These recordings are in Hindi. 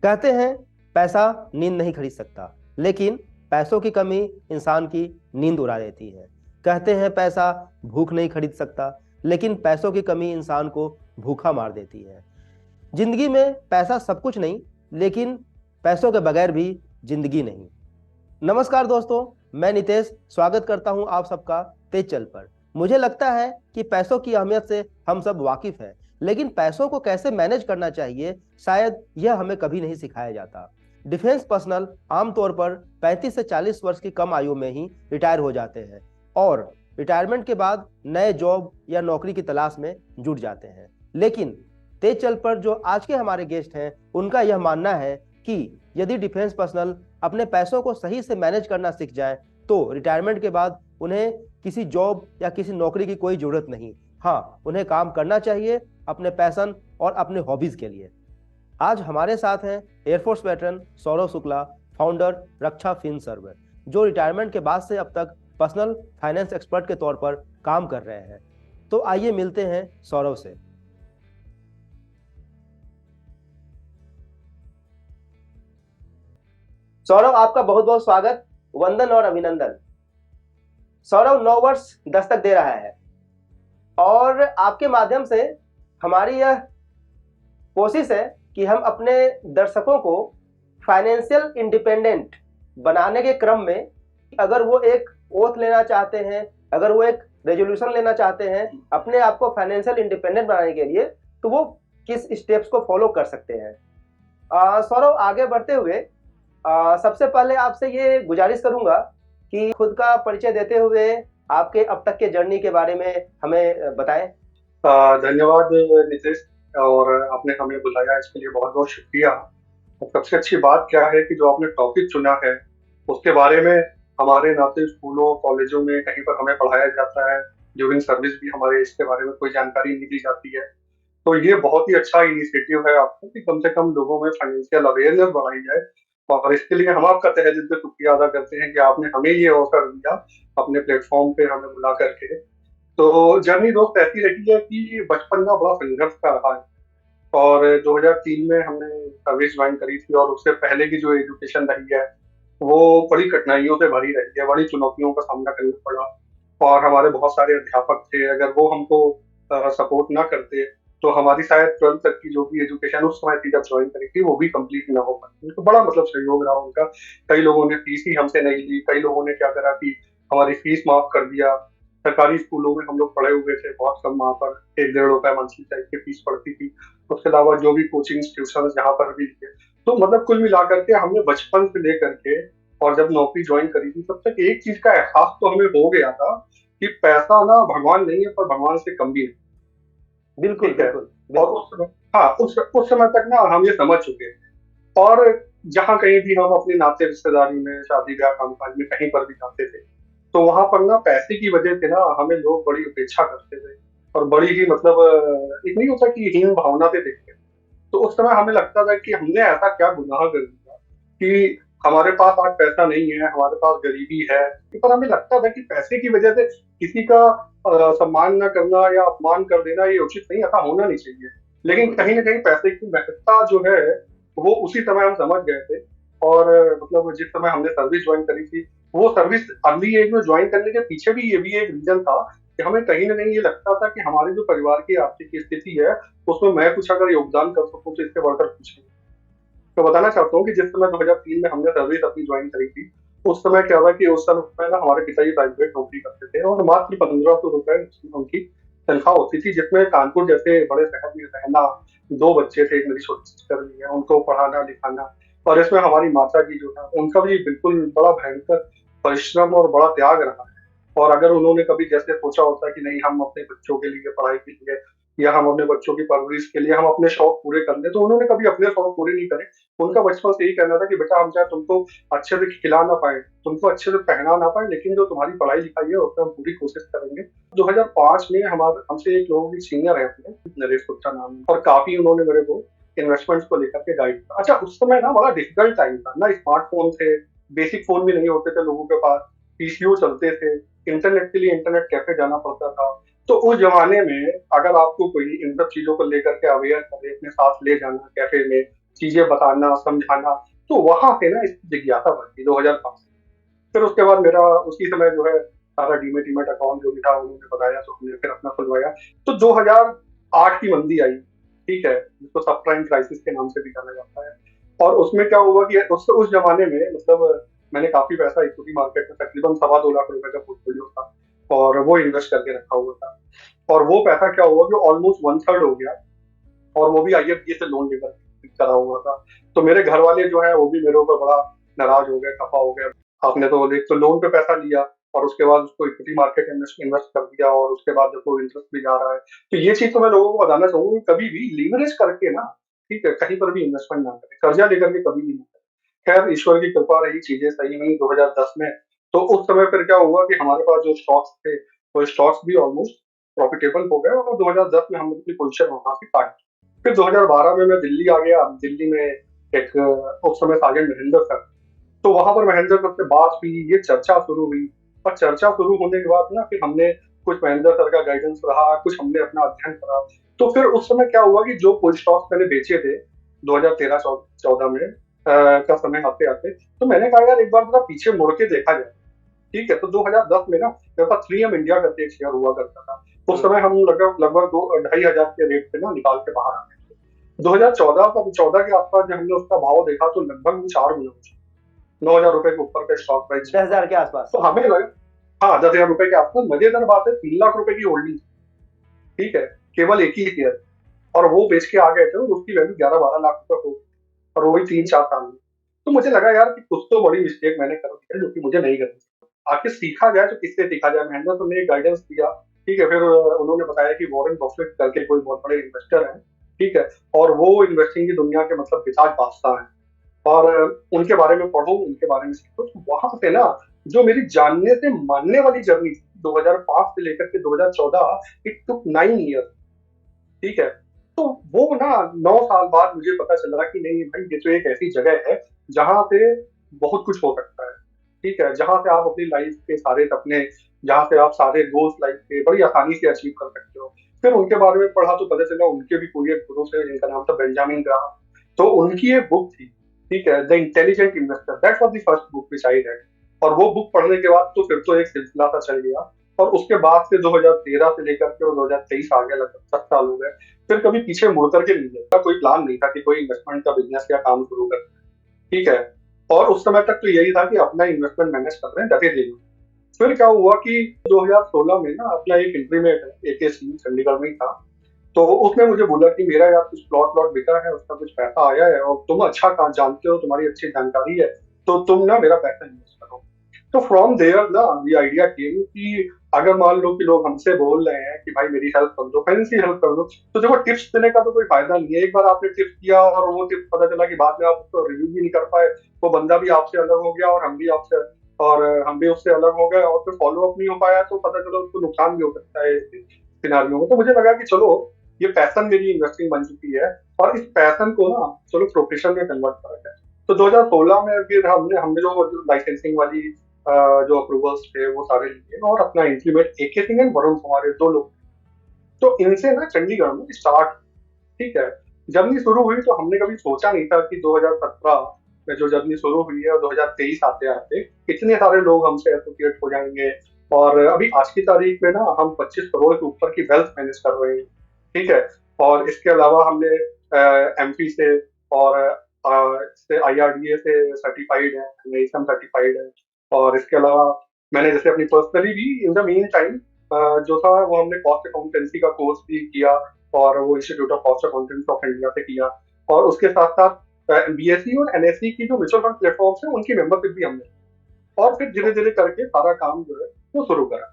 कहते हैं पैसा नींद नहीं खरीद सकता, लेकिन पैसों की कमी इंसान की नींद उड़ा देती है। कहते हैं पैसा भूख नहीं खरीद सकता, लेकिन पैसों की कमी इंसान को भूखा मार देती है। जिंदगी में पैसा सब कुछ नहीं, लेकिन पैसों के बगैर भी जिंदगी नहीं। नमस्कार दोस्तों, मैं नितेश स्वागत करता हूं आप सबका तेज चल पर। मुझे लगता है कि पैसों की अहमियत से हम सब वाकिफ हैं, लेकिन पैसों को कैसे मैनेज करना चाहिए शायद यह हमें कभी नहीं सिखाया जाता। डिफेंस पर्सनल आमतौर पर 35 से 40 वर्ष की कम आयु में ही रिटायर हो जाते हैं और रिटायरमेंट के बाद नए जॉब या नौकरी की तलाश में जुट जाते हैं। लेकिन तेज चल पर जो आज के हमारे गेस्ट हैं, उनका यह मानना है कि यदि डिफेंस पर्सनल अपने पैसों को सही से मैनेज करना सीख जाए तो रिटायरमेंट के बाद उन्हें किसी जॉब या किसी नौकरी की कोई जरूरत नहीं। हाँ, उन्हें काम करना चाहिए अपने पैशन और अपने हॉबीज के लिए। आज हमारे साथ हैं airforce veteran Saurav Shukla, founder Raksha finserv, जो रिटायरमेंट के बाद से अब तक पर्सनल फाइनेंस एक्सपर्ट के तौर पर काम कर रहे हैं। तो आइए मिलते हैं सौरव से। सौरव, आपका बहुत बहुत स्वागत, वंदन और अभिनंदन। सौरव 9 वर्ष दस्तक दे रहा है और आपके माध्यम से हमारी यह कोशिश है कि हम अपने दर्शकों को फाइनेंशियल इंडिपेंडेंट बनाने के क्रम में, अगर वो एक ओथ लेना चाहते हैं, अगर वो एक रेजोल्यूशन लेना चाहते हैं अपने आप को फाइनेंशियल इंडिपेंडेंट बनाने के लिए, तो वो किस स्टेप्स को फॉलो कर सकते हैं। सौरव, आगे बढ़ते हुए सबसे पहले आपसे ये गुजारिश करूंगा कि खुद का परिचय देते हुए आपके अब तक के जर्नी के बारे में हमें बताएं। धन्यवाद नितेश, और आपने हमें बुलाया इसके लिए बहुत बहुत शुक्रिया। और सबसे अच्छी बात क्या है कि जो आपने टॉपिक चुना है उसके बारे में हमारे नाते स्कूलों कॉलेजों में कहीं पर हमें पढ़ाया जाता है, ड्यूरिंग सर्विस भी हमारे इसके बारे में कोई जानकारी नहीं दी जाती है। तो ये बहुत ही अच्छा इनिशिएटिव है आपका कि कम से कम लोगों में फाइनेंशियल अवेयरनेस बढ़ाई जाए। और इसके लिए हम आपका तहे दिल से शुक्रिया अदा करते हैं कि आपने हमें ये अवसर दिया अपने प्लेटफॉर्म पे हमें बुला करके। तो जर्नी दोस्त ऐसी रही है कि बचपन का बड़ा संघर्ष का रहा है, और 2003 में हमने सर्विस ज्वाइन करी थी, और उससे पहले की जो एजुकेशन रही है वो बड़ी कठिनाइयों से भरी रही है, बड़ी चुनौतियों का सामना करना पड़ा। और हमारे बहुत सारे अध्यापक थे, अगर वो हमको सपोर्ट ना करते तो हमारी शायद 12th तक की जो भी एजुकेशन उस समय थी जब ज्वाइन करी थी वो भी कंप्लीट ना हो पाती। तो बड़ा मतलब सहयोग रहा उनका। कई लोगों ने फीस ही हमसे नहीं ली, कई लोगों ने क्या करा कि हमारी फीस माफ कर दिया। सरकारी स्कूलों में हम लोग पढ़े हुए थे, बहुत कम वहाँ पर 1-1.5 रुपए मंथली टाइप की फीस पड़ती थी। उसके अलावा जो भी कोचिंग ट्यूशन जहाँ पर भी थे, तो मतलब कुल मिलाकर के हमने बचपन से लेकर के और जब नौकरी ज्वाइन करी थी तब तक एक चीज का एहसास तो हमें हो गया था कि पैसा ना भगवान नहीं है, पर भगवान से कम भी है। बिल्कुल ठीक है। बिल्कुल और बिल्कुल। उस समय, हाँ, उस समय तक ना हम ये समझ चुके हैं। और जहाँ कहीं भी हम अपने नाते रिश्तेदारी में, शादी ब्याह कामकाज में कहीं पर भी जाते थे, तो वहां पर ना पैसे की वजह से ना हमें लोग बड़ी उपेक्षा करते थे, और बड़ी ही मतलब एक नहीं होता कि हीन भावना से देखते थे। तो उस समय हमें लगता था कि हमने ऐसा क्या गुनाह कर दिया कि हमारे पास आज पैसा नहीं है, हमारे पास गरीबी है। पर हमें लगता था कि पैसे की वजह से किसी का सम्मान न करना या अपमान कर देना ये उचित नहीं, ऐसा होना नहीं चाहिए। लेकिन कहीं ना कहीं पैसे की महत्ता जो है वो उसी समय हम समझ गए थे। और मतलब जिस समय हमने सर्विस ज्वाइन करी थी, वो सर्विस अर्ली एज में ज्वाइन करने के पीछे भी ये भी एक रीजन था कि हमें कहीं ना कहीं ये लगता था कि हमारी जो परिवार की आर्थिक स्थिति है उसमें मैं कुछ अगर योगदान कर सकूं तो इससे बढ़कर कुछ नहीं। तो बताना चाहता हूँ कि जिस समय 2003 में हमने सर्विस अपनी ज्वाइन करी थी, उस समय क्या हुआ कि उस समय ना हमारे पिताजी प्राइवेट नौकरी करते थे, और मात्र 1500 रुपए उनकी तनख्वाह होती थी, जिसमें कानपुर जैसे बड़े शहर में रहना, 2 बच्चे थे, एक मेरी छोटी सिस्टर भी है, उनको पढ़ाना लिखाना। और इसमें हमारी माता जी जो है उनका भी बिल्कुल बड़ा भयंकर परिश्रम और बड़ा त्याग रहा है। और अगर उन्होंने कभी जैसे सोचा होता कि नहीं हम अपने बच्चों के लिए पढ़ाई के लिए या हम अपने बच्चों की परवरिश के लिए हम अपने शौक पूरे कर ले, तो उन्होंने कभी अपने शौक पूरे नहीं करे। उनका बचपन से यही कहना था कि बेटा हम चाहे तुमको अच्छे से खिला ना पाए, तुमको अच्छे से पहना ना पाए, लेकिन जो तुम्हारी पढ़ाई लिखाई है उसमें हम पूरी कोशिश करेंगे। 2005 में हमारे हमसे एक लोगों की सीनियर है अपने, नरेश गुप्ता नाम है, और काफी उन्होंने मेरे को इन्वेस्टमेंट्स को लेकर के गाइड किया। अच्छा, उस समय ना बड़ा डिफिकल्ट टाइम था ना, स्मार्टफोन थे, बेसिक फोन भी नहीं होते थे लोगों के पास, पीसीयू चलते थे, इंटरनेट के लिए इंटरनेट कैफे जाना पड़ता था। तो उस जमाने में अगर आपको कोई इन सब चीजों को लेकर के अवेयर करे, अपने साथ ले जाना कैफे में, चीजें बताना, समझाना। तो वहां से ना इसकी जिज्ञासा बढ़ती 2005 से। फिर उसके बाद मेरा उसी समय जो है सारा डीमेट डीमेट अकाउंट जो भी था उन्होंने बताया, तो हमने फिर अपना खुलवाया। तो 2008 की मंदी आई, ठीक है, जिसको सब प्राइम क्राइसिस के नाम से भी जाना जाता है। और उसमें क्या हुआ कि उस जमाने में मतलब मैंने काफी पैसा इक्विटी मार्केट में तकरीबन 2.25 लाख रुपए का पोर्टफोलियो था, और वो इन्वेस्ट करके रखा हुआ था। और वो पैसा क्या हुआ कि ऑलमोस्ट वन थर्ड हो गया, और वो भी आईएफबी से लोन लेकर करा हुआ था। तो मेरे घर वाले जो है वो भी मेरे ऊपर बड़ा नाराज हो गए, खफा हो गए। आपने तो एक तो लोन पे पैसा लिया, और उसके बाद उसको इक्विटी मार्केट में इन्वेस्ट कर दिया, और उसके बाद देखो इंटरेस्ट भी जा रहा है। तो ये चीज तो मैं लोगों को बताना चाहूंगा कि कभी भी लीवरेज करके ना, ठीक है, कहीं पर भी इन्वेस्टमेंट ना करें, कर्जा लेकर के कभी भी ना करें। खैर ईश्वर की कृपा रही, चीजें सही हुई 2010 में। तो उस समय फिर क्या हुआ कि हमारे पास जो स्टॉक्स थे, वो स्टॉक्स भी ऑलमोस्ट प्रॉफिटेबल हो गए, और 2010 में हमने अपनी पोजीशन वहां से काट ली। फिर 2012 में मैं दिल्ली आ गया। दिल्ली में एक उस समय साजन महेंद्र सर, तो वहां पर महेंद्र सर से बात हुई, ये चर्चा शुरू हुई। और चर्चा शुरू होने के बाद ना फिर हमने कुछ महेंद्र सर का गाइडेंस रहा, कुछ हमने अपना अध्ययन करा। तो फिर उस समय क्या हुआ कि जो कुछ स्टॉक्स मैंने बेचे थे 2013-14 में का समय आते आते, तो मैंने कहा यार एक बार जरा पीछे मुड़ के देखा जाए। ठीक है, तो 2010 में ना मेरे पास 3M इंडिया करके एक शेयर हुआ करता था। उस समय हम लगभग लगभग 2-2.5 हजार के रेट पे ना निकाल के बाहर आ गए थे। 2014 के आसपास जब हमने उसका भाव देखा तो लगभग 4 गुना, 9 हजार रुपए के ऊपर का स्टॉक प्राइस दस चल रहा हजार था। के आसपास। तो हमें लगा, हाँ 10 हजार रुपए के आसपास। मजेदार बात है, 3 लाख रुपए की होल्डिंग, ठीक है, केवल एक ही शेयर, और वो बेच के आ गए थे, और उसकी वैल्यू 11-12 लाख रुपए हो, और वो भी 3-4 साल में। तो मुझे लगा यार कि कुछ तो बड़ी मिस्टेक मैंने कर दी है, जो कि मुझे नहीं करनी चाहिए। आखिर सीखा जाए तो किससे सीखा जाए? महेंद्र सर ने एक गाइडेंस दिया, ठीक है। फिर उन्होंने बताया कि वॉरेन बफेट करके कोई बहुत बड़े इन्वेस्टर हैं, ठीक है, और वो इन्वेस्टिंग की दुनिया के मतलब पिताज बादशाह हैं, और उनके बारे में पढ़ो, उनके बारे में सीखो। तो वहां से ना जो मेरी जानने से मानने वाली जर्नी थी 2005 से लेकर के 2014, इट टुक 9 ईयर, ठीक है। तो वो ना 9 साल बाद मुझे पता चला कि नहीं भाई, ये तो एक ऐसी जगह है जहां से बहुत कुछ हो सकता है, ठीक है, जहां से आप अपनी लाइफ के सारे सपने, जहां से आप सारे गोल्स लाइफ के बड़ी आसानी से अचीव कर सकते हो। फिर उनके बारे में पढ़ा तो पता चला उनके भी कोई एक गुरु थे जिनका नाम था बेंजामिन ग्राहम। तो उनकी एक बुक थी, ठीक है, the intelligent investor, that was the first book which I read. और वो बुक पढ़ने के बाद तो फिर तो एक सिलसिला सा चल गया। और उसके बाद से 2013 से लेकर के और 2023 आ गया, लगभग 7 साल हो गए। फिर कभी पीछे मुड़ करके नहीं देखा, कोई प्लान नहीं था कि कोई इन्वेस्टमेंट का बिजनेस या काम शुरू कर, ठीक है। और उस समय तक तो यही था कि अपना इन्वेस्टमेंट मैनेज कर रहे हैं, डटे रहिए। फिर क्या हुआ कि 2016 में ना अपना एक इंटीमेट है, एकेसी चंडीगढ़ में ही था। तो उसने मुझे बोला कि मेरा यार कुछ प्लॉट प्लॉट बिका है, उसका कुछ पैसा आया है, और तुम अच्छा काम जानते हो, तुम्हारी अच्छी जानकारी है, तो तुम ना मेरा पैसा इन्वेस्ट करो। तो फ्रॉम देयर ना द आइडिया केम कि अगर मान लो कि लोग हमसे बोल रहे हैं कि भाई मेरी हेल्प कर दो, फाइनेंशियल हेल्प कर दो, तो देखो टिप्स देने का तो कोई फायदा नहीं है। एक बार आपने टिप्स दिया और वो टिप्स पता चला कि बाद में आप उसको रिव्यू भी नहीं कर पाए, वो बंदा भी आपसे अलग हो गया, और हम भी उससे अलग हो गए, और फिर फॉलो अप नहीं हो पाया, तो पता चला उसको नुकसान भी हो सकता है सिनारियों में। तो मुझे लगा कि चलो ये पैशन मेरी इन्वेस्टिंग बन चुकी है, और इस पैशन को ना चलो प्रोफेशन में कन्वर्ट करा जाए। तो 2016 में फिर हमने हमने जो लाइसेंसिंग वाली जो अप्रूवल्स थे वो सारे लिए, और अपना implement A K Singh and Varun Kumar, 2 लोग। तो इनसे ना चंडीगढ़ में स्टार्ट, ठीक है, जर्नी शुरू हुई। तो हमने कभी सोचा नहीं था कि 2017 में जो जर्नी शुरू हुई है, और 2023 आते आते इतने सारे लोग हमसे एसोसिएट हो जाएंगे। और अभी आज की तारीख में ना हम 25 करोड़ के ऊपर की वेल्थ मैनेज कर रहे हैं, ठीक है। और इसके अलावा हमने एमपी से और से आईआरडीए से सर्टिफाइड है, नेशनल सर्टिफाइड है। और इसके अलावा मैंने जैसे अपनी पर्सनली भी इन द मीन टाइम जो था वो हमने कॉस्ट अकाउंटेंसी का कोर्स भी किया, और वो institute of cost accountancy of India से किया। और उसके साथ साथ बीएससी और एनएससी की जो म्यूचुअल फंड प्लेटफॉर्म्स है उनकी मेंबरशिप भी हमने, और फिर धीरे धीरे करके सारा काम जो है वो शुरू करा।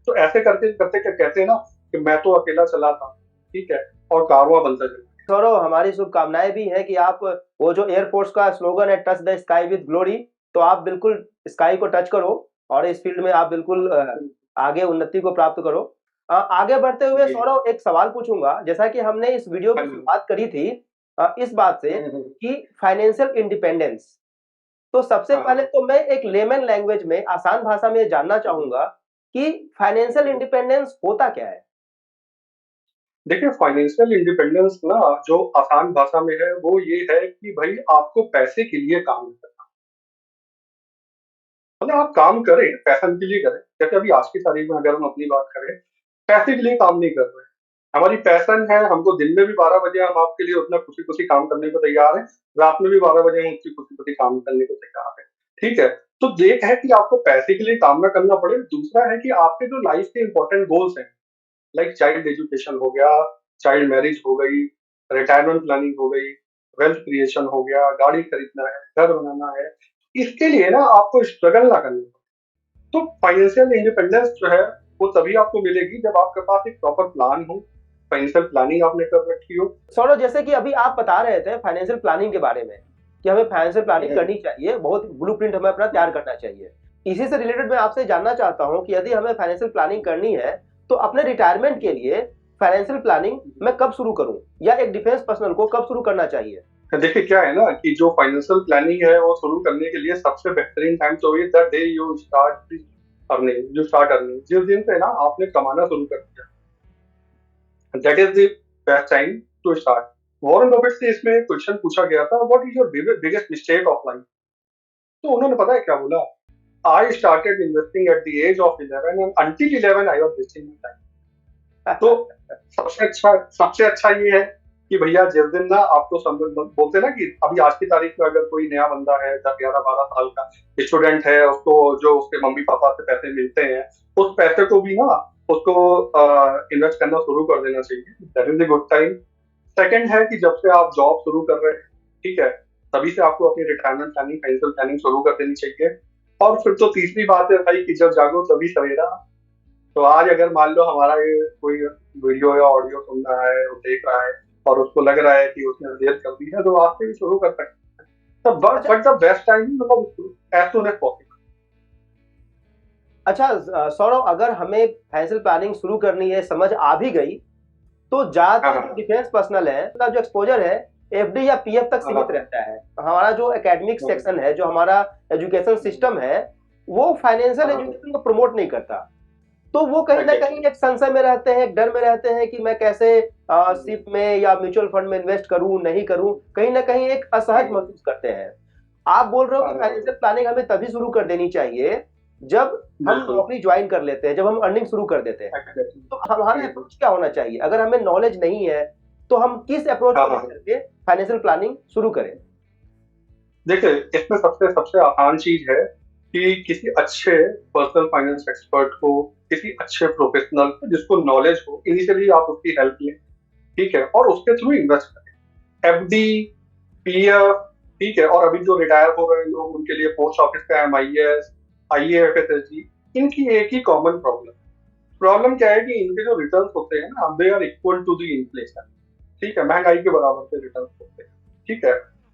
तो ऐसे करते करते क्या कहते हैं ना कि मैं तो अकेला चला था, ठीक है, और कारवां बनता चला। सौरभ, हमारी शुभकामनाएं भी हैं कि आप वो जो एयरफोर्स का स्लोगन है touch the sky with glory, तो आप बिल्कुल स्काई को टच करो और इस फील्ड में आप बिल्कुल आगे उन्नति को प्राप्त करो। आगे बढ़ते हुए जी। सौरभ एक सवाल पूछूंगा, जैसा कि हमने इस वीडियो हाँ की जी। शुरुआत करी थी इस बात से कि फाइनेंशियल इंडिपेंडेंस। तो सबसे हाँ पहले हाँ। तो मैं एक लेमन लैंग्वेज में आसान भाषा में ये जानना चाहूंगा कि फाइनेंशियल इंडिपेंडेंस होता क्या है? देखिए, फाइनेंशियल इंडिपेंडेंस ना जो आसान भाषा में है वो ये है कि भाई आपको पैसे के लिए काम नहीं करना। मतलब आप काम करें, पैशन के लिए करें। जैसे अभी आज की तारीख में अगर हम अपनी बात करें, पैसे के लिए काम नहीं कर रहे हैं। हमारी पैशन है, हमको दिन में भी 12 बजे हम आपके लिए उतना खुशी-खुशी काम करने को तैयार हैं, रात में भी 12 बजे हम उतनी खुशी-खुशी काम करने को तैयार हैं। ठीक है? तो एक है कि आपको पैसे के लिए काम ना करना पड़े, दूसरा है कि आपके जो लाइफ के इंपॉर्टेंट गोल्स हैं, लाइक चाइल्ड एजुकेशन हो गया, चाइल्ड मैरिज हो गई, रिटायरमेंट प्लानिंग हो गई, वेल्थ क्रिएशन हो गया, गाड़ी खरीदना है, घर बनाना है, इसके लिए ना आपको स्ट्रगल ना करनी पड़े। तो फाइनेंशियल इंडिपेंडेंस जो है वो तभी आपको मिलेगी जब आपके पास एक प्रॉपर प्लान हो, फाइनेंशियल प्लानिंग आपने कर रखी हो। सौरभ, जैसे कि अभी आप बता रहे थे फाइनेंशियल प्लानिंग के बारे में कि हमें फाइनेंशियल प्लानिंग करनी चाहिए, बहुत ब्लूप्रिंट हमें अपना तैयार करना चाहिए। इसी से रिलेटेड मैं आपसे जानना चाहता हूं कि यदि हमें फाइनेंशियल प्लानिंग करनी है तो अपने रिटायरमेंट के लिए फाइनेंशियल प्लानिंग मैं कब शुरू करूं, या एक डिफेंस पर्सनल को कब शुरू करना चाहिए? देखिए क्या है ना कि जो फाइनेंशियल प्लानिंग है वो शुरू करने के लिए सबसे बेहतरीन टाइम तो ये the day you start earning, जिस दिन से ना आपने कमाना शुरू कर दिया, that is the best time to start. Warren Buffett से इसमें क्वेश्चन पूछा गया था, what is your biggest mistake of life? तो उन्होंने पता है क्या बोला? I started investing at the age of 11 and until 11 I was wasting my time. तो सबसे अच्छा ये है कि भैया जिस दिन ना आपको समझ बोलते ना कि अभी आज की तारीख में अगर कोई नया बंदा है 10 11 12 साल का स्टूडेंट है, उसको जो उसके मम्मी पापा से पैसे मिलते हैं उस पैसे को भी ना उसको इन्वेस्ट करना शुरू कर देना चाहिए, that is the good time. Second है कि जब से आप जॉब शुरू कर रहे हैं, ठीक है, तभी से आपको अपनी रिटायरमेंट प्लानिंग, फाइनेंशियल प्लानिंग शुरू कर देनी चाहिए। और फिर तो तीसरी बात है भाई कि जब जागो तभी सवेरा। तो आज अगर मान लो हमारा ये कोई वीडियो या ऑडियो सुन रहा है, वो देख रहा है और उसको लग रहा है कि उसने देर कर दी है, तो आज से भी शुरू कर सकते हैं। तो अच्छा, बट द बेस्ट टाइम मतलब एज सुन एज पॉसिबल। अच्छा, सौरभ, अगर हमें फाइनेंशियल प्लानिंग शुरू करनी है, समझ आ भी गई, तो हाँ ज्यादातर जो हाँ डिफेंस पर्सनल है उनका जो एक्सपोजर है एफडी या पीएफ तक हाँ सीमित रहता है। हमारा जो एकेडमिक सेक्शन है, जो हमारा एजुकेशन सिस्टम है, वो फाइनेंशियल हाँ एजुकेशन को प्रमोट नहीं करता। तो वो कहीं ना कहीं एग्जैक्टली। एक संशय में रहते हैं, एक डर में रहते हैं कि मैं कैसे सिप में या म्यूचुअल फंड में इन्वेस्ट करूं, नहीं करूं, कहीं ना कहीं एक असहज महसूस करते हैं। आप बोल रहे हो कि फाइनेंशियल प्लानिंग हमें तभी शुरू कर देनी चाहिए जब हम बिल्कुल नौकरी ज्वाइन कर लेते हैं, जब हम अर्निंग शुरू कर देते हैं। एग्जैक्टली। तो हमारा अप्रोच क्या होना चाहिए? अगर हमें नॉलेज नहीं है तो हम किस अप्रोच हाँ को हाँ लेकर के फाइनेंशियल प्लानिंग शुरू करें? देखिए, इसमें सबसे सबसे आसान चीज है कि किसी अच्छे पर्सनल फाइनेंस एक्सपर्ट को, किसी अच्छे प्रोफेशनल को जिसको नॉलेज हो, इनिशियली आप उसकी हेल्प लें, ठीक है, और उसके थ्रू इन्वेस्ट करें। एफडी, पीएफ, ठीक है, और अभी जो रिटायर हो रहे हैं लोग उनके लिए पोस्ट ऑफिस का एमआईएस, आईएएफएसएसजी, इनकी एक ही कॉमन प्रॉब्लम प्रॉब्लम क्या है कि इनके जो रिटर्न होते हैं ना, they are equal to the inflation. ठीक है, महंगाई के बराबर से रिटर्न होते हैं। ठीक है,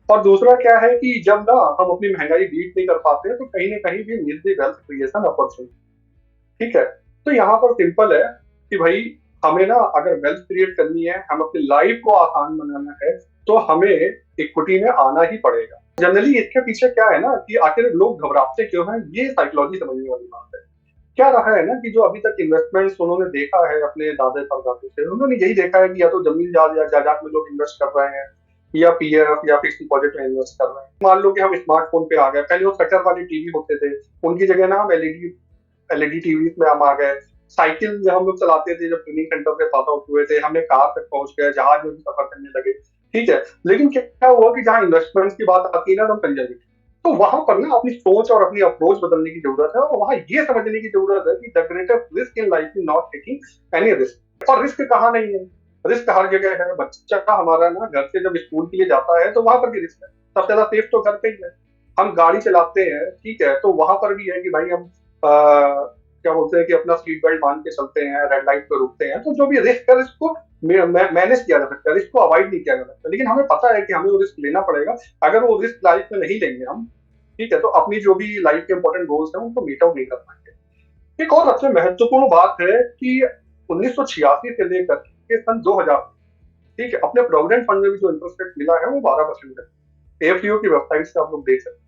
और दूसरा क्या है कि जब ना हम अपनी महंगाई बीट नहीं कर पाते तो कहीं ना कहीं भी miss the wealth creation opportunity. ठीक है, तो यहाँ पर सिंपल है कि भाई हमें ना अगर वेल्थ क्रिएट करनी है, हम अपनी लाइफ को आसान बनाना है, तो हमें इक्विटी में आना ही पड़ेगा। जनरली इसके पीछे क्या है ना कि आखिर लोग घबराते क्यों हैं, ये साइकोलॉजी समझने वाली बात है। क्या रहा है ना कि जो अभी तक इन्वेस्टमेंट्स उन्होंने देखा है अपने दादे परदादे से, उन्होंने यही देखा है कि या तो जमीन जायदाद में लोग इन्वेस्ट कर रहे हैं, या पीएफ या फिक्स डिपॉजिट में इन्वेस्ट कर रहे हैं। मान लो कि हम स्मार्टफोन पे आ गए, पहले वो कटर वाले टीवी होते थे, उनकी जगह ना हम एलईडी टीवी में हम आ गए। साइकिल जब हम लोग चलाते थे, जब ट्रेनिंग सेंटर से पास आउट हुए थे, हमने कार तक पहुंच गए, जहाज में भी सफर करने लगे। ठीक है, लेकिन क्या हुआ कि जहाँ इन्वेस्टमेंट्स की बात आती है ना, तो हम कंजर्वेटिव, तो वहां पर ना अपनी सोच और अपनी अप्रोच बदलने की जरूरत है, और वहां ये समझने की जरूरत है कि the greatest risk in life is not taking any risk. और रिस्क कहाँ नहीं है, रिस्क हर जगह है। बच्चा हमारा ना घर से जब स्कूल के लिए जाता है तो वहां पर भी रिस्क है, सबसे ज्यादा सेफ तो घर पे ही है। हम गाड़ी चलाते हैं, ठीक है, तो वहां पर भी है कि भाई हम क्या बोलते हैं कि अपना सीट बेल्ट बांध के चलते हैं, रेड लाइट पे रुकते हैं। तो जो भी रिस्क है, रिस्क को मैनेज किया जा सकता है, रिस्क को अवॉइड नहीं किया जा सकता, लेकिन हमें पता है कि हमें वो रिस्क लेना पड़ेगा। अगर वो रिस्क लाइफ में नहीं लेंगे हम, ठीक है, तो अपनी जो भी लाइफ के इंपॉर्टेंट गोल्स हैं उनको मीट आउट नहीं कर पाएंगे। एक और सबसे महत्वपूर्ण बात है कि 1986 से लेकर के सन 2000, ठीक है, अपने प्रोविडेंट फंड में भी जो इंटरेस्ट रेट मिला है वो 12% है। एफडीओ की वेबसाइट से आप लोग देख सकते हैं।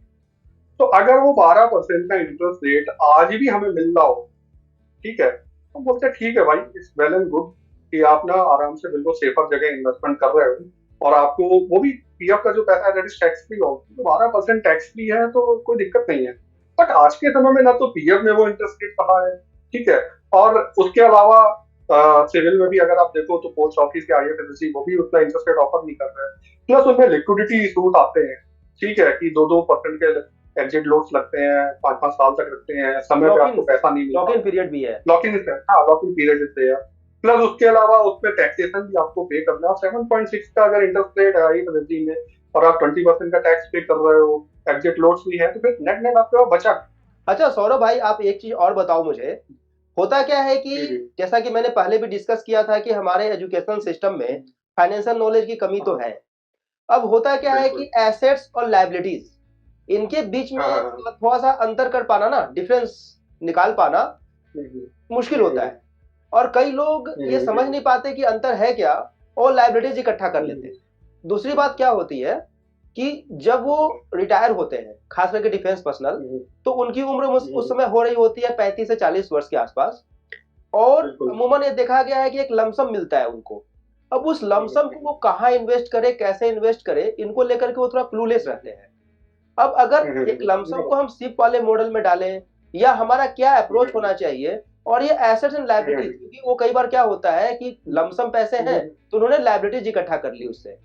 तो अगर वो 12% का इंटरेस्ट रेट आज भी हमें मिल रहा हो, ठीक है, तो बोलते हैं ठीक है भाई, इट्स वेल एंड गुड। कि आप ना आराम से बिल्कुल सेफर जगह इन्वेस्टमेंट कर रहे हो और आपको वो भी पीएफ का जो पैसा है दैट इज टैक्स फ्री हो, तो 12% टैक्स फ्री है तो कोई दिक्कत नहीं है। बट आज के समय में ना तो पीएफ में वो इंटरेस्ट रेट कहाँ है, ठीक है। और उसके अलावा सिविल में भी अगर आप देखो तो पोस्ट ऑफिस के आईएफएससी वो भी उतना इंटरेस्ट रेट ऑफर नहीं कर रहे हैं। प्लस उनमें लिक्विडिटी इशूज आते हैं, ठीक है, कि 2-2% के एग्जिट लोड्स लगते हैं, 5-5 साल तक रखते हैं, समय पे लॉक आपको इन पैसा नहीं मिलता। लॉक इन पीरियड भी है। लॉक इन हाँ, lock in period is there. Plus उसके अलावा उसमें टैक्सेशन भी आपको पे करना है। 7.6 का अगर इंटरेस्ट रेट है आई में और आप 20% का टैक्स पे कर रहे हो, एग्जिट लोड्स भी है, तो फिर नेट नेट आपके पास बचा। अच्छा सौरभ भाई, आप एक चीज और बताओ मुझे, होता क्या है कि जी जी जैसा कि मैंने पहले भी डिस्कस किया था कि हमारे एजुकेशन सिस्टम में फाइनेंशियल नॉलेज की कमी तो हाँ, है। अब होता क्या है बिल्कुल। कि एसेट्स और लायबिलिटीज इनके बीच हाँ में हाँ हाँ। थोड़ा सा अंतर कर पाना ना, डिफरेंस निकाल पाना हम्म, मुश्किल होता है। और कई लोग ये समझ नहीं पाते कि अंतर है क्या, और लायबिलिटीज इकट्ठा कर लेते हैं। दूसरी बात क्या होती है कि जब वो रिटायर होते हैं, खास करके डिफेंस पर्सनल, तो उनकी उम्र उस समय हो रही होती है 35 से 40 वर्ष के आसपास। और बिल्कुल। अमूमन ये देखा गया है कि एक लमसम मिलता है उनको। अब उस लमसम को वो कहाँ इन्वेस्ट करे, कैसे इन्वेस्ट करे, इनको लेकर के वो थोड़ा क्लूलेस रहते हैं। अब अगर एक लमसम को हम सिप वाले मॉडल में डालें, या हमारा क्या अप्रोच होना चाहिए, और ये एसेट्स एंड लायबिलिटीज, क्योंकि वो कई बार क्या होता है कि लमसम पैसे हैं तो उन्होंने लायबिलिटीज इकट्ठा कर ली उससे।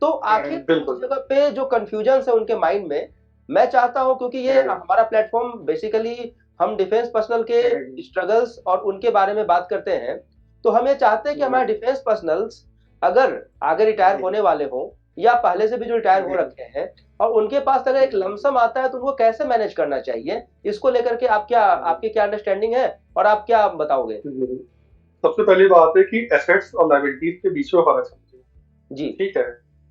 तो आखिर उस बिल्कुल। जगह पे जो कंफ्यूजन है उनके माइंड में, मैं चाहता हूं, क्योंकि ये हमारा प्लेटफॉर्म बेसिकली हम डिफेंस पर्सनल के स्ट्रगल्स और उनके बारे में बात करते हैं, तो हम ये चाहते हैं कि हमारे डिफेंस पर्सनल्स अगर आगे रिटायर होने वाले हों, या पहले से भी जो रिटायर हो रखे हैं, और उनके पास अगर एक लमसम आता है तो उनको कैसे मैनेज करना चाहिए, इसको लेकर के आपकी क्या अंडरस्टैंडिंग है और आप क्या बताओगे? सबसे पहली बात है कि एसेट्स और लायबिलिटीज के बीच में फर्क समझिए, जी। ठीक है।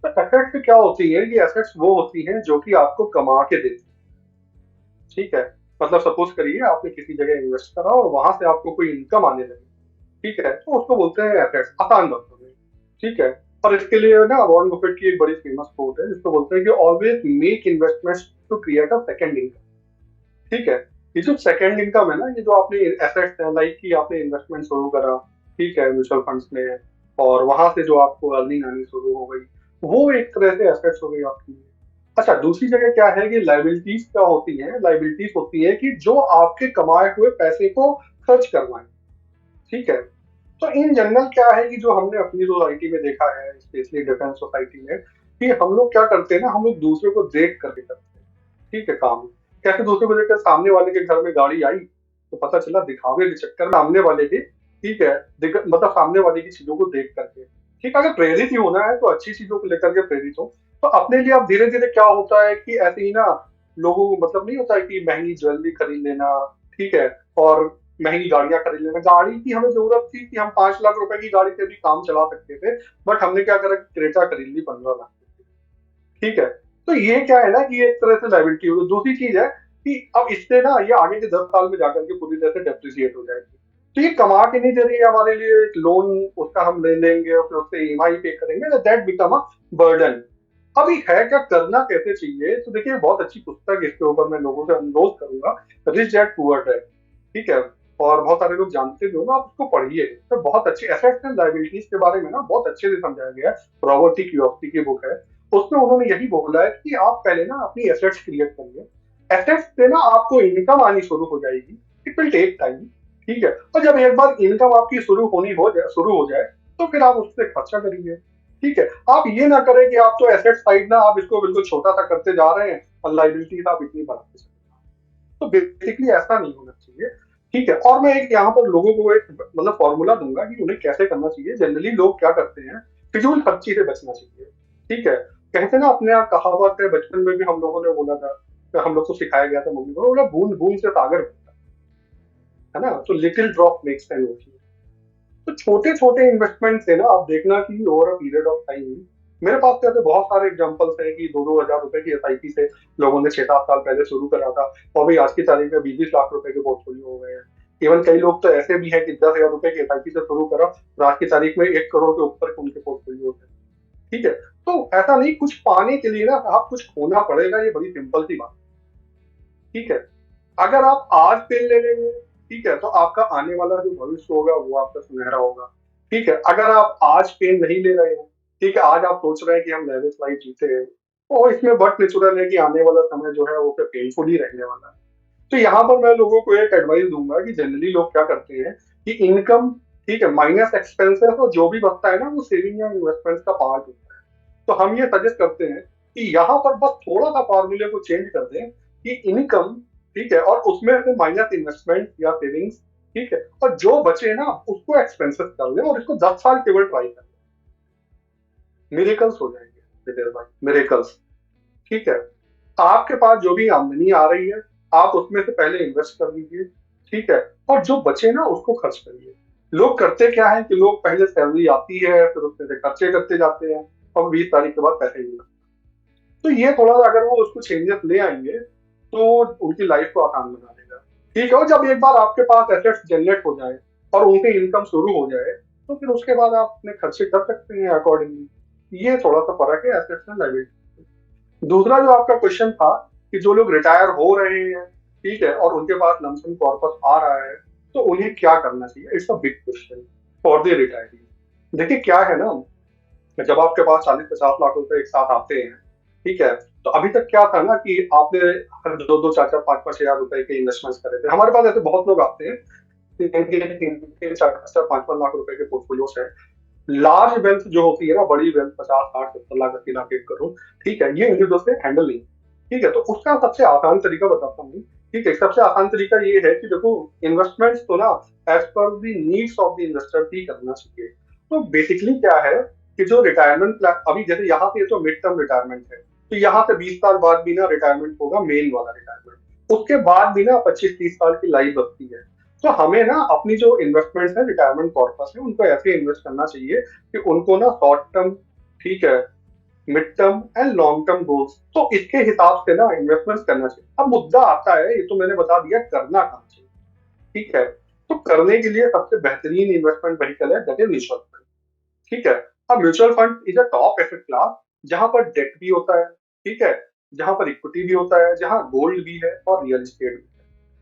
तो एसेट्स क्या होती है कि एसेट्स वो होती हैं जो कि आपको कमा के देती है, ठीक है। मतलब सपोज करिए आपने किसी जगह इन्वेस्ट करा और वहां से आपको कोई इनकम आने लगी, ठीक है, तो उसको बोलते हैं एसेट्स, आसान बातों में, ठीक है। और इसके लिए ना वॉरेन बफेट की एक बड़ी फेमस कोट है जिसको बोलते हैं कि always make investments to create a second income, ठीक है। ये जो सेकंड इनकम है ना, ये जो आपने एसेट्स है, लाइक कि आपने इन्वेस्टमेंट शुरू करा, ठीक है, म्यूचुअल फंड्स में, और वहां से जो आपको अर्निंग आनी शुरू हो गई, वो एक तरह से एसेट्स हो गई आपकी। अच्छा, दूसरी जगह क्या है कि लाइबिलिटीज क्या होती है, लाइबिलिटीज होती है कि जो आपके कमाए हुए पैसे को खर्च करवाएं, ठीक है। तो इन जनरल क्या है कि जो हमने अपनी सोसाइटी में देखा है, स्पेशली डिफेंस सोसाइटी में, कि हम लोग क्या करते हैं ना, हम लोग दूसरे को देख करके करते हैं, ठीक है, काम। कैसे दूसरे को देखकर, सामने वाले के घर में गाड़ी आई तो पता चला दिखावे के चक्कर में सामने वाले के, ठीक है, मतलब सामने वाले की चीजों को देख करके, ठीक है। अगर प्रेरित ही होना है तो अच्छी चीजों को लेकर के प्रेरित हो। तो अपने लिए आप धीरे धीरे, क्या होता है कि ऐसे ही ना लोगों को मतलब नहीं होता है कि महंगी ज्वेलरी खरीद लेना, ठीक है, और महंगी गाड़ियां खरीद लेना। गाड़ी की हमें जरूरत थी कि हम 5 लाख रुपए की गाड़ी से भी काम चला सकते थे, बट हमने क्या करा, क्रेटा खरीद ली 15 लाख, ठीक है। तो ये क्या है ना कि एक तरह से लाइबिलिटी होगी। दूसरी चीज है कि अब इससे ना ये आगे के 10 साल में जाकर के पूरी तरह से डेप्रिसिएट हो जाएगी। तो ये कमा के नहीं दे रही है हमारे लिए, एक लोन उसका हम ले लेंगे और फिर उससे ईएमआई पे करेंगे, दैट बिकम अ बर्डन। अभी है क्या, करना कैसे चाहिए, तो देखिए बहुत अच्छी पुस्तक इसके ऊपर मैं लोगों से अनुरोध करूंगा, रिच डैड पुअर डैड, ठीक है। और बहुत सारे लोग जानते भी हो ना, आप उसको पढ़िए, तो बहुत अच्छी एसेट्स एंड लायबिलिटीज के बारे में ना बहुत अच्छे से समझाया गया है। रॉबर्ट टी कियोसाकी की बुक है, उसमें उन्होंने यही बोला है कि आप पहले ना अपनी एसेट्स क्रिएट करिए, एसेट्स से ना आपको इनकम आनी शुरू हो जाएगी, इट विल टेक टाइम, ठीक है। और जब एक बार इनकम आपकी शुरू हो जाए तो फिर आप उससे खर्चा करिए, ठीक है। आप ये ना करें कि आप तो एसेट साइड ना आप इसको बिल्कुल छोटा सा करते जा रहे हैं और लाइबिलिटीज आप इतनी बढ़ाते चले जा रहे हैं। तो बेसिकली ऐसा नहीं होना चाहिए, ठीक है। और मैं एक यहाँ पर लोगों को एक मतलब फॉर्मूला दूंगा कि उन्हें कैसे करना चाहिए। जनरली लोग क्या करते हैं, फिजूल खर्ची से बचना चाहिए, ठीक है। कहते ना, अपने यहाँ कहावत है, बचपन में भी हम लोगों ने बोला था, तो हम लोग को सिखाया गया था, मम्मी को बोला, बूंद बूंद से सागर बनता है ना, तो little drop makes an ocean. तो छोटे छोटे इन्वेस्टमेंट से ना आप देखना कि over a period of time, मेरे पास तो ऐसे बहुत सारे एग्जांपल्स हैं कि 2-2 हजार रुपए की एसआईपी से लोगों ने 6-7 साल पहले शुरू करा था, और भाई आज की तारीख में 20-20 लाख रुपए के पोर्टफोलियो हो गए हैं। इवन कई लोग तो ऐसे भी हैं कि 10 हजार रुपए की एसआईपी से शुरू करा और आज की तारीख में 1 करोड़ के ऊपर के उनके पोर्टफोलियो है, ठीक है। तो ऐसा नहीं, कुछ पाने के लिए ना आप कुछ खोना पड़ेगा, ये बड़ी सिंपल सी बात, ठीक है। अगर आप आज पेन ले लेंगे, ठीक है, तो आपका आने वाला जो भविष्य होगा वो आपका सुनहरा होगा, ठीक है, अगर आप आज पेन नहीं ले रहे हैं, ठीक है, आज आप सोच रहे हैं कि हम लेविश लाइफ जीते हैं, और इसमें बट नेचुरल है कि आने वाला समय जो है वो फिर पेनफुल ही रहने वाला है। तो यहाँ पर मैं लोगों को एक एडवाइस दूंगा कि जनरली लोग क्या करते हैं कि इनकम, ठीक है, माइनस एक्सपेंसेस, और जो भी बचता है ना वो सेविंग या इन्वेस्टमेंट का पार्ट होता है। तो हम ये सजेस्ट करते हैं कि यहाँ पर बस थोड़ा सा फॉर्मूले को चेंज कर दें कि इनकम, ठीक है, और उसमें से माइनस इन्वेस्टमेंट या सेविंग्स, ठीक है, और जो बचे ना उसको एक्सपेंसेस कर लें और इसको 10 साल केवल ट्राई कर लें, मिरेकल्स हो जाएंगे रिटेल भाई, मिरेकल्स। ठीक है, आपके पास जो भी आमदनी आ रही है आप उसमें से पहले इन्वेस्ट कर दीजिए, ठीक है, और जो बचे ना उसको खर्च करिए। लोग करते क्या है कि लोग पहले सैलरी आती है फिर उसमें से खर्चे करते जाते हैं और 20 तारीख के बाद पैसे नहीं मिलते। तो ये थोड़ा सा अगर वो उसको चेंजेस ले आएंगे तो उनकी लाइफ को आसान बना देगा। ठीक है, और जब एक बार आपके पास एसेट्स जनरेट हो जाए और उनसे इनकम शुरू हो जाए तो फिर उसके बाद आप अपने खर्चे कर सकते हैं अकॉर्डिंगली। ये थोड़ा सा फर्क है एसेट्स में लाइबिलिटी। दूसरा जो आपका क्वेश्चन था कि जो लोग रिटायर हो रहे हैं, ठीक है, और उनके पास लमसम कॉर्पस आ रहा है तो उन्हें क्या करना चाहिए, it's a big question for the retiree. देखिए क्या है ना, जब आपके पास 40-50 लाख रुपए एक साथ आते हैं, ठीक है, तो अभी तक क्या था ना कि आपने हर 2-2, 4-4, 5-5 हजार रुपए के इन्वेस्टमेंट्स करे थे। हमारे पास ऐसे बहुत लोग आते हैं 3-3, 4-4, 5-5 लाख रुपए के पोर्टफोलियोस है। लार्ज वेल्थ जो होती है ना, बड़ी वेल्थ 50, 60, 70 लाख, 80 लाख, 1 करोड़, ठीक है, ये इंडिविजुअल से हैंडल नहीं। ठीक है, तो उसका सबसे आसान तरीका बताता हूँ। ठीक है, सबसे आसान तरीका ये है कि देखो इन्वेस्टमेंट्स तो ना as per the needs of the investor ही करना चाहिए। तो बेसिकली क्या है कि जो रिटायरमेंट प्लान अभी जैसे यहाँ पे तो मिड टर्म रिटायरमेंट है, तो यहाँ से 20 साल बाद भी ना रिटायरमेंट होगा, मेन वाला रिटायरमेंट, उसके बाद भी ना 25-30 साल की लाइफ बचती है। तो हमें ना अपनी जो इन्वेस्टमेंट्स है रिटायरमेंट पर्पस है उनको ऐसे इन्वेस्ट करना चाहिए कि उनको ना शॉर्ट टर्म, ठीक है, mid term and long term goals, तो इसके हिसाब से ना इन्वेस्टमेंट करना चाहिए। अब मुद्दा आता है, ये तो मैंने बता दिया करना कहाँ चाहिए, ठीक है, तो करने के लिए सबसे बेहतरीन इन्वेस्टमेंट व्हीकल है दैट इज म्यूचुअल फंड। ठीक है, अब mutual fund is a top asset class जहां पर डेट भी होता है, ठीक है, जहां पर इक्विटी भी होता है, जहां गोल्ड भी है और रियल एस्टेट भी है।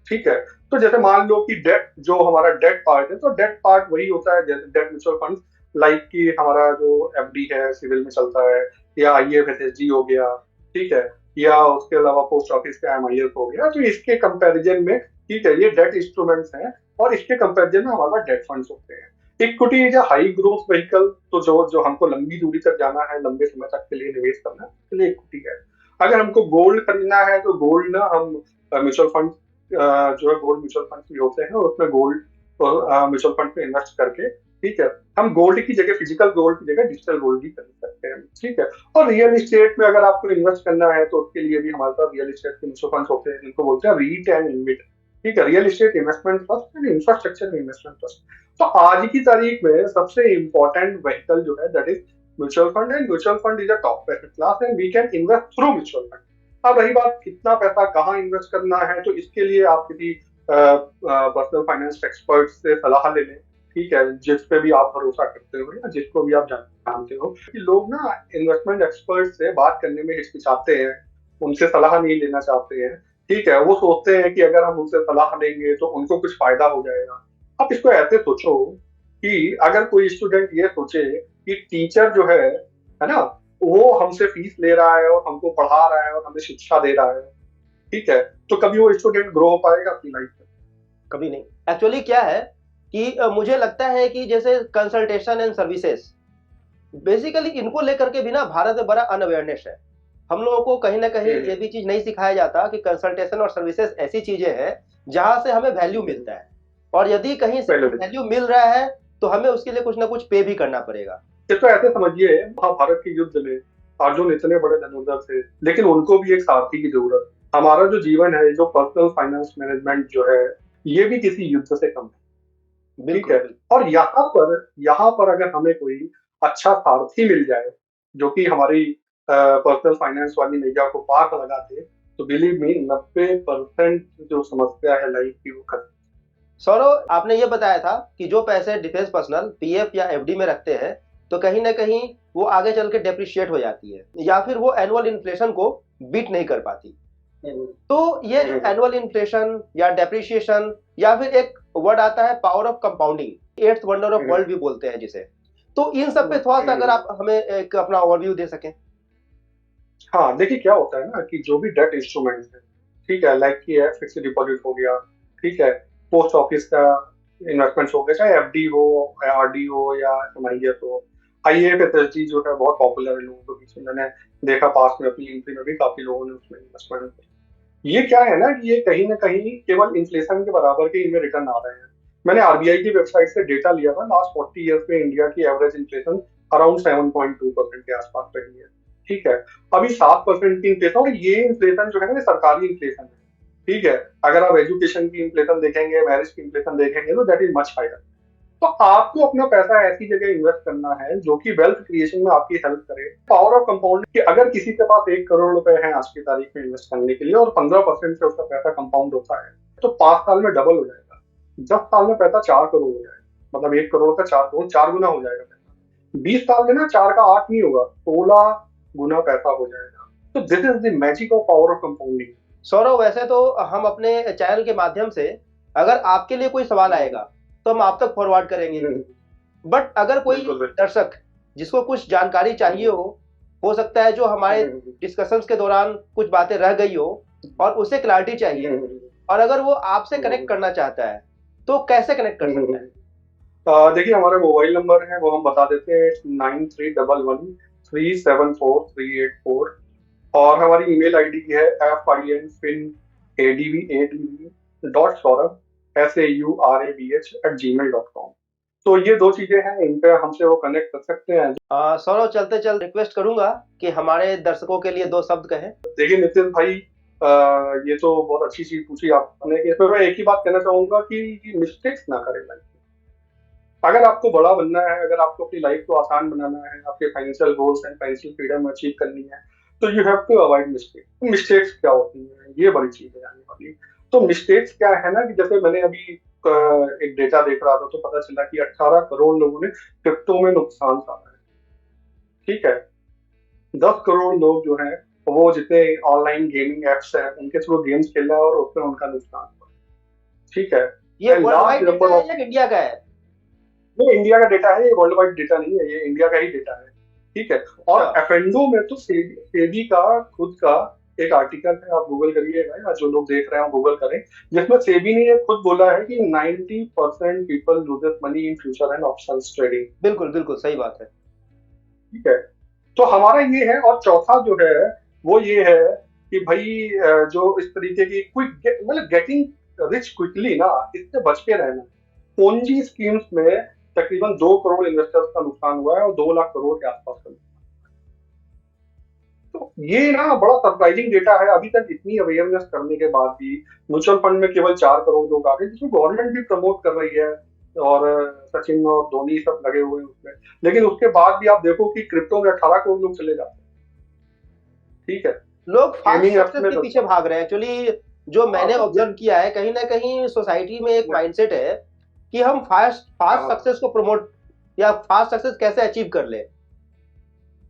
ठीक है, तो जैसे मान लो कि डेट जो हमारा डेट पार्ट है, तो डेट पार्ट वही होता है जैसे डेट म्यूचुअल फंड, लाइक कि हमारा जो एफडी है सिविल में चलता है, या आईएफएसएसजी हो गया, ठीक है, या उसके अलावा पोस्ट ऑफिस का एमआईएस हो गया। तो इसके कंपैरिजन में, ठीक है, ये डेट इंस्ट्रूमेंट्स हैं और इसके कंपैरिजन में हमारा डेट फंड्स होते हैं। Equity is a high growth vehicle, तो जो जो हमको लंबी दूरी तक जाना है, लंबे समय तक के लिए निवेश करना है, उसके लिए इक्विटी है। अगर हमको गोल्ड खरीदना है तो गोल्ड ना हम म्यूचुअल फंड जो है गोल्ड म्यूचुअल फंड भी होते हैं, उसमें गोल्ड म्यूचुअल फंड में इन्वेस्ट करके, ठीक है, हम गोल्ड की जगह, फिजिकल गोल्ड की जगह डिजिटल गोल्ड भी खरीद सकते हैं। ठीक है, और रियल एस्टेट में अगर आपको इन्वेस्ट करना है तो उसके लिए भी हमारे पास रियल एस्टेट के म्यूचुअल फंड होते हैं जिनको बोलते हैं रीट एंड इन्विट। ठीक है, real estate investment first and infrastructure investment first. तो आज की तारीख में सबसे इंपॉर्टेंट व्हीकल जो है that is mutual fund, and mutual fund is a top asset class and we can invest through mutual fund. अब रही बात कितना पैसा कहाँ इन्वेस्ट करना है, तो इसके लिए आप किसी पर्सनल फाइनेंस एक्सपर्ट से सलाह ले लें, ठीक है, जिस पे भी आप भरोसा करते हो या जिसको भी आप जानते हो। कि लोग ना इन्वेस्टमेंट एक्सपर्ट से बात करने में हिचकिचाते हैं, उनसे सलाह नहीं लेना चाहते हैं। ठीक है, वो सोचते हैं कि अगर हम उनसे सलाह लेंगे तो उनको कुछ फायदा हो जाएगा। आप इसको ऐसे सोचो कि अगर कोई स्टूडेंट ये सोचे कि टीचर जो है ना, वो हमसे फीस ले रहा है और हमको पढ़ा रहा है और हमें शिक्षा दे रहा है, ठीक है, तो कभी वो स्टूडेंट ग्रो हो पाएगा अपनी लाइफ में? कभी नहीं। एक्चुअली क्या है कि मुझे लगता है कि जैसे कंसल्टेशन एंड सर्विसेज, बेसिकली इनको लेकर के भी ना भारत में बड़ा अनअवेयरनेस है। हम लोगों को कहीं ना कहीं ये भी चीज नहीं सिखाया जाता कि कंसल्टेशन और सर्विसेज ऐसी चीजें हैं जहां से हमें वैल्यू मिलता है, और यदि कहीं से वैल्यू मिल रहा है तो हमें उसके लिए कुछ ना कुछ पे भी करना पड़ेगा। तो ऐसे समझिए महाभारत के युद्ध में अर्जुन इतने बड़े धनुर्धर थे, लेकिन उनको भी एक सारथी की जरूरत। हमारा जो जीवन है, जो पर्सनल फाइनेंस मैनेजमेंट जो है, ये भी किसी युद्ध से कम है। ठीक है, और यहाँ पर अगर हमें कोई अच्छा सारथी मिल जाए जो कि हमारी पर्सनल फाइनेंस वाली नैया को पार लगा दे, तो बिलीव मी 90% जो समस्या है लाइफ की वो खत्म। सौरव, आपने ये बताया था कि जो पैसे डिफेंस पर्सनल पीएफ या एफडी में रखते हैं तो कहीं ना कहीं वो आगे चल के डेप्रिशिएट हो जाती है या फिर वो एनुअल इन्फ्लेशन को बीट नहीं कर पाती। तो ये एनुअल इन्फ्लेशन या डेप्रिशिएशन या फिर एक वर्ड आता है power of compounding, eighth wonder of world भी बोलते हैं जिसे। तो इन सब पे थोड़ा सा अगर आप हमें एक अपना ओवरव्यू दे सकें। हाँ, देखिए क्या होता है ना कि जो भी डेट इंस्ट्रूमेंट है, ठीक है, लाइक की है फिक्स डिपॉजिट हो गया, ठीक है, पोस्ट ऑफिस का इन्वेस्टमेंट हो गया, चाहे एफडी हो, आरडी हो या एमआईएस हो, आईएफएसएसडी जो है बहुत पॉपुलर है लोगों के बीच में, मैंने देखा पास में अपनी एंट्री में भी काफी लोगों ने उसमें इन्वेस्टमेंट। ये क्या है ना कि ये कहीं ना कहीं केवल इन्फ्लेशन के बराबर के इनमें रिटर्न आ रहे हैं। मैंने आरबीआई की वेबसाइट से डेटा लिया था, लास्ट 40 ईयर्स में इंडिया की एवरेज इन्फ्लेशन अराउंड 7.2% के आसपास रही है, ठीक है। अभी 7% की इन्फ्लेशन, और ये इन्फ्लेशन जो है ना ये सरकारी इन्फ्लेशन है, ठीक है। अगर आप एजुकेशन की इन्फ्लेशन देखेंगे, मैरिज की इन्फ्लेशन देखेंगे तो दैट इज मच हायर। तो आपको अपना पैसा ऐसी जगह इन्वेस्ट करना है जो कि वेल्थ क्रिएशन में आपकी हेल्प करे। पावर ऑफ कंपाउंड कि अगर किसी के पास 1 करोड़ रुपए है आज की तारीख में इन्वेस्ट करने के लिए और 15% से उसका पैसा कंपाउंड होता है, तो 5 साल में डबल हो जाएगा। 10 साल में पैसा 4 करोड़ हो जाएगा, मतलब 1 करोड़ का 4 करोड़, 4 गुना हो जाएगा पैसा। 20 साल में ना 4 का 8 नहीं होगा, 16 गुना पैसा हो जाएगा। तो this is the magic of power of compounding. Saurabh, वैसे तो हम अपने चैनल के माध्यम से अगर आपके लिए कोई सवाल आएगा तो हम आप तक फॉरवर्ड करेंगे, बट अगर कोई दर्शक जिसको कुछ जानकारी चाहिए हो सकता है जो हमारे डिस्कशंस के दौरान कुछ बातें रह गई हो और उसे क्लैरिटी चाहिए, और अगर वो आपसे कनेक्ट करना चाहता है तो कैसे कनेक्ट कर सकता है? देखिए हमारा मोबाइल नंबर है वो हम बता देते हैं, 9311374384, और हमारी ईमेल आईडी है finsadv.saurabh@gmail.com। तो ये दो चीजें हैं, इन पे हमसे वो कनेक्ट कर सकते हैं। सौरभ, चलते चलते रिक्वेस्ट करूंगा कि हमारे दर्शकों के लिए 2 शब्द कहें। देखिए नितिन भाई, ये तो बहुत अच्छी चीज पूछी आपने। इसमें मैं एक ही बात कहना चाहूंगा कि मिस्टेक्स ना करें लाइफ में। अगर आपको बड़ा बनना है, अगर आपको अपनी लाइफ को आसान बनाना है, आपके financial goals and financial freedom achieve करनी है, तो you have to avoid mistake. Mistakes क्या होती हैं, ये बड़ी चीज है आने वाली। तो मिस्टेक्स क्या है ना कि जैसे मैंने अभी एक डेटा देख रहा था तो पता चला कि 18 करोड़ लोगों ने क्रिप्टो में नुकसान उठाया है, ठीक है। 10 करोड़ लोग जो हैं वो जितने ऑनलाइन गेमिंग एप्स हैं उनके थ्रू गेम्स खेल रहे हैं और उसमें उनका नुकसान हुआ, ठीक है। ये वर्ल्ड वाइड डेटा है या इंडिया का है? नहीं, इंडिया का डेटा है, ये वर्ल्ड वाइड डेटा नहीं है, ये इंडिया का ही डेटा है, ठीक है। और एफेंडो में तो सेबी का खुद का एक आर्टिकल है, आप गूगल करिएगा या जो लोग देख रहे हैं गूगल करें, जिसमें सेबी ने ये खुद बोला है कि 90% people loses money in future and options trading. बिल्कुल बिल्कुल सही बात है, ठीक है। तो हमारा ये है, और चौथा जो है वो ये है कि भाई जो इस तरीके की क्विक मतलब गेटिंग रिच क्विकली ना, इससे बच के रहना। पोंजी स्कीम्स में तकरीबन 2 करोड़ इन्वेस्टर्स का नुकसान हुआ है और 2 लाख करोड़ के आसपास का। तो ये ना बड़ा सरप्राइजिंग डेटा है। अभी तक इतनी अवेयरनेस करने के बाद भी म्यूचुअल फंड में केवल 4 करोड़ लोग आ गए, जिसमें गवर्नमेंट भी प्रमोट कर रही है और सचिन और धोनी सब लगे हुए हैं उसमें, लेकिन उसके बाद भी आप देखो कि क्रिप्टो में 18 करोड़ लोग चले जाते हैं, ठीक है। लोग फास्ट सक्सेस के पीछे भाग रहे हैं। एक्चुअली जो मैंने ऑब्जर्व किया है, कहीं ना कहीं सोसाइटी में एक माइंडसेट है कि हम फास्ट सक्सेस को प्रमोट या फास्ट सक्सेस कैसे अचीव कर ले।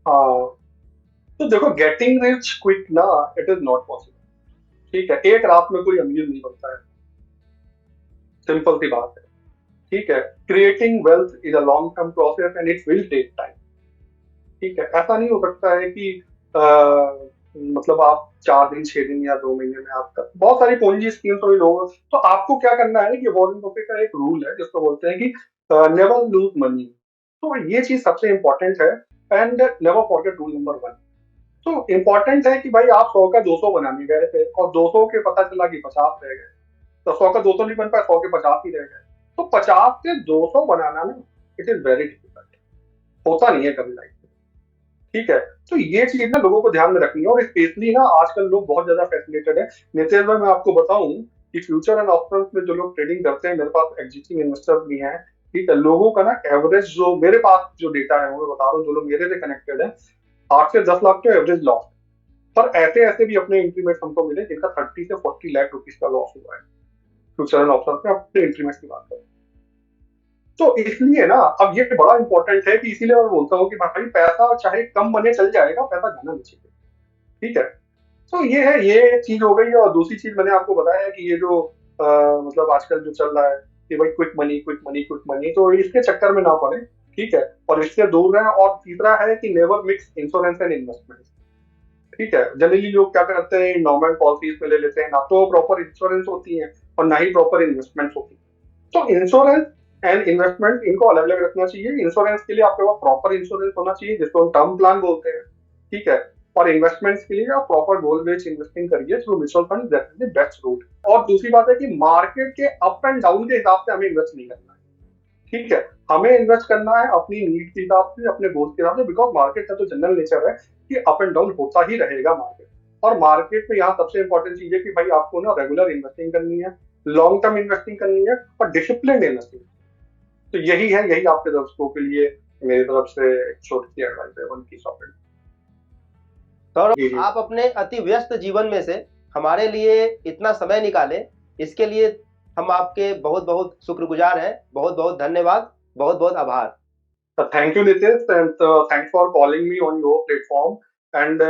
हाँ, तो देखो गेटिंग रिच क्विक ना, इट इज नॉट पॉसिबल, ठीक है। एक रात में कोई अमीर नहीं बनता है, सिंपल सी बात है, ठीक है। Creating wealth is a long term process and it will take time, ठीक है। ऐसा नहीं हो सकता है कि मतलब आप 4 दिन 6 दिन या 2 महीने में आपका बहुत सारी पोंजी स्कीम्स और लोग। तो आपको क्या करना है कि वॉरेन बफेट का एक रूल है जिसको बोलते हैं कि नेवर लूज मनी। तो ये चीज सबसे इंपॉर्टेंट है, and never forget rule number 1। तो इंपॉर्टेंट है कि भाई आप 100 का 200 बनाने गए थे और 200 के पता चला कि 50 रह गए, तो 100 का 200 नहीं बन पाया, 100 के 50 ही रह गए। तो 50 से 200 बनाना ना, इट इज वेरी डिफिकल्ट, होता नहीं है कभी लाइफ में, ठीक है। तो ये चीज ना लोगों को ध्यान में रखनी है, और स्पेशली ना आजकल लोग बहुत ज्यादा फैसिनेटेड है। नितेश भाई, मैं आपको बताऊं कि फ्यूचर एंड ऑप्शंस में जो लोग ट्रेडिंग करते हैं, मेरे पास एग्जिस्टिंग इन्वेस्टर्स भी हैं, ठीक है। लोगों का ना एवरेज जो मेरे पास जो डेटा है वो बता रहा हूँ, जो लोग मेरे से कनेक्टेड है, 8 से 10 लाख तो एवरेज लॉस। पर ऐसे ऐसे भी अपने इंट्रीमेट्स हमको मिले जिनका 30 से 40 लाख रुपीज का लॉस हुआ है फ्यूचर एंड ऑप्शंस में, अपने इंट्रीमेट्स की बात करें तो। इसलिए ना अब ये बड़ा इंपॉर्टेंट है कि इसीलिए मैं बोलता हूँ कि भाई पैसा चाहे कम बने चल जाएगा, पैसा जाना नहीं चाहिए, ठीक है। तो ये है, ये चीज हो गई। और दूसरी चीज मैंने आपको बताया है कि ये जो मतलब आजकल जो चल रहा है कि भाई quick money quick money quick money, तो इसके चक्कर में ना पड़े, ठीक है, और इससे दूर रहें। और तीसरा है कि never mix insurance and investment, ठीक है। जनरली लोग क्या करते हैं, नॉर्मल पॉलिसीज में ले लेते हैं, ना तो प्रॉपर इंश्योरेंस होती है और ना ही प्रॉपर इन्वेस्टमेंट होती है। तो इंश्योरेंस एंड इन्वेस्टमेंट इनको अलग अलग रखना चाहिए। इंश्योरेंस के लिए आपके पास प्रॉपर इंश्योरेंस होना चाहिए जिसको हम टर्म प्लान बोलते हैं, ठीक है। और इन्वेस्टमेंट्स के लिए आप प्रॉपर गोल बेस्ड इन्वेस्टिंग करिए through mutual fund, that is the best route. और दूसरी बात है कि मार्केट के अप एंड डाउन के हिसाब से हमें इन्वेस्ट नहीं करना है, ठीक है। हमें इन्वेस्ट करना है अपनी नीड के हिसाब से, अपने गोल के हिसाब से, बिकॉज मार्केट का तो जनरल नेचर है कि अप एंड डाउन होता ही रहेगा मार्केट। और मार्केट में यहाँ सबसे इंपॉर्टेंट चीज है कि भाई आपको ना रेगुलर इन्वेस्टिंग करनी है, लॉन्ग टर्म इन्वेस्टिंग करनी है और डिसिप्लिन इन्वेस्टिंग। तो यही आपके दर्शकों के लिए मेरी तरफ से एक छोटी सी एडवाइस है, one piece of advice. Saurabh, आप अपने अति व्यस्त जीवन में से हमारे लिए इतना समय निकाले, इसके लिए हम आपके बहुत बहुत शुक्रगुजार हैं। बहुत बहुत धन्यवाद, बहुत बहुत आभार। Thank you Nitish, and thanks for calling me on your platform. And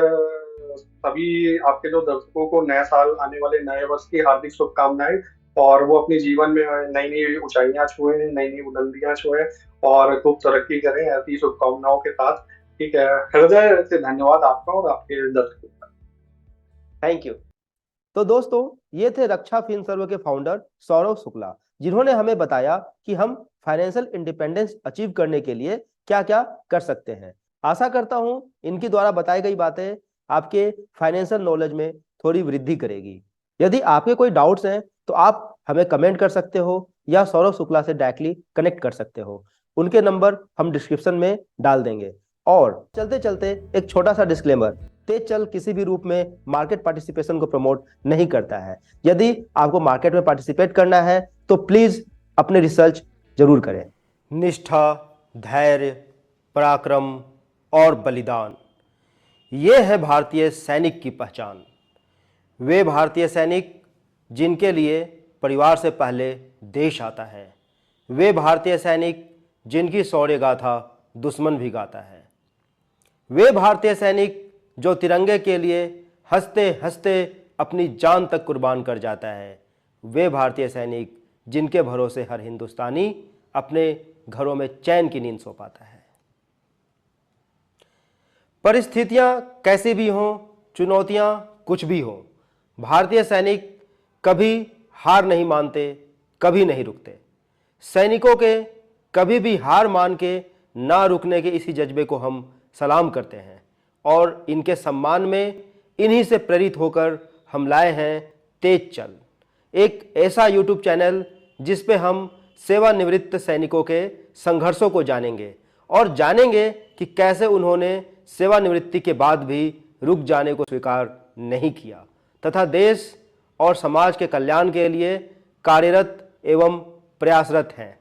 सभी आपके जो दर्शकों को नए साल, आने वाले नए वर्ष की हार्दिक शुभकामनाएं, और वो अपने जीवन में नई नई ऊंचाइयां छुए, नई नई बुलंदियां छुए और खूब तरक्की करें, ऐसी शुभकामनाओं के साथ, ठीक है। हृदय से धन्यवाद आपका और आपके दर्शकों का। Thank you. तो दोस्तों, ये थे रक्षा फिनसर्व के फाउंडर सौरभ शुक्ला, जिन्होंने हमें बताया कि हम फाइनेंशियल इंडिपेंडेंस अचीव करने के लिए क्या क्या कर सकते हैं। आशा करता हूं इनकी द्वारा बताई गई बातें आपके फाइनेंशियल नॉलेज में थोड़ी वृद्धि करेगी। यदि आपके कोई डाउट्स हैं तो आप हमें कमेंट कर सकते हो या सौरभ शुक्ला से डायरेक्टली कनेक्ट कर सकते हो। उनके नंबर हम डिस्क्रिप्शन में डाल देंगे। और चलते चलते एक छोटा सा डिस्क्लेमर, तेज चल किसी भी रूप में मार्केट पार्टिसिपेशन को प्रमोट नहीं करता है। यदि आपको मार्केट में पार्टिसिपेट करना है तो प्लीज अपने रिसर्च जरूर करें। निष्ठा, धैर्य, पराक्रम और बलिदान, ये है भारतीय सैनिक की पहचान। वे भारतीय सैनिक जिनके लिए परिवार से पहले देश आता है। वे भारतीय सैनिक जिनकी शौर्य गाथा दुश्मन भी गाता है। वे भारतीय सैनिक जो तिरंगे के लिए हंसते हंसते अपनी जान तक कुर्बान कर जाता है। वे भारतीय सैनिक जिनके भरोसे हर हिंदुस्तानी अपने घरों में चैन की नींद सो पाता है। परिस्थितियां कैसी भी हों, चुनौतियां कुछ भी हों, भारतीय सैनिक कभी हार नहीं मानते, कभी नहीं रुकते। सैनिकों के कभी भी हार मान के ना रुकने के इसी जज्बे को हम सलाम करते हैं और इनके सम्मान में इन्हीं से प्रेरित होकर हम लाए हैं तेज चल, एक ऐसा यूट्यूब चैनल जिस पे हम सेवानिवृत्त सैनिकों के संघर्षों को जानेंगे और जानेंगे कि कैसे उन्होंने सेवानिवृत्ति के बाद भी रुक जाने को स्वीकार नहीं किया तथा देश और समाज के कल्याण के लिए कार्यरत एवं प्रयासरत हैं।